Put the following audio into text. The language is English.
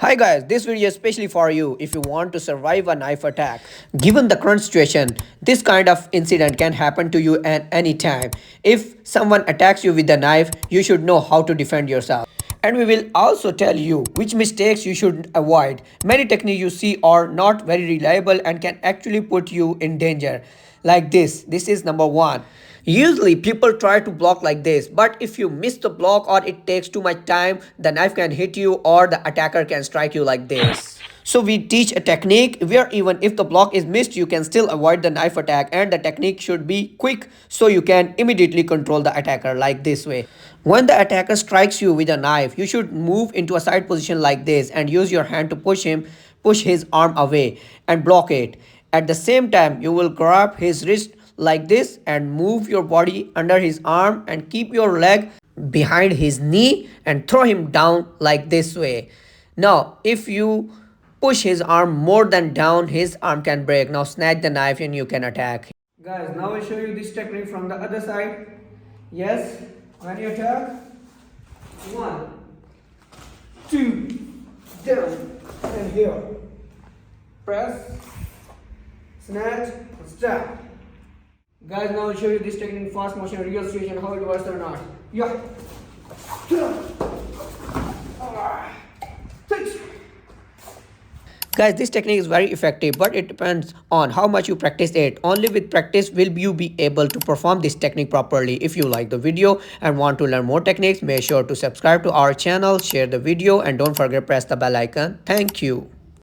Hi guys, this video is especially for you if you want to survive a knife attack. Given the current situation, this kind of incident can happen to you at any time. If someone attacks you with a knife, you should know how to defend yourself. And we will also tell you which mistakes you should avoid. Many techniques you see are not very reliable and can actually put you in danger. Like this is number one. Usually people try to block like this, but if you miss the block or it takes too much time, the knife can hit you or the attacker can strike you like this. So we teach a technique where even if the block is missed, you can still avoid the knife attack, and the technique should be quick so you can immediately control the attacker like this way. When the attacker strikes you with a knife, you should move into a side position like this and use your hand to push his arm away and block it. At the same time, you will grab his wrist like this and move your body under his arm and keep your leg behind his knee and throw him down like this way. Now, if you push his arm more than down, his arm can break. Now snatch the knife and you can attack. Guys, now I'll show you this technique from the other side. Yes, when you attack, 1, 2, down, and here. Press, snatch, stab. Guys, now I'll show you this technique, fast motion, real situation, how it works or not. Yeah. Guys, this technique is very effective, but it depends on how much you practice it. Only with practice will you be able to perform this technique properly. If you like the video and want to learn more techniques, make sure to subscribe to our channel, share the video, and don't forget to press the bell icon. Thank you.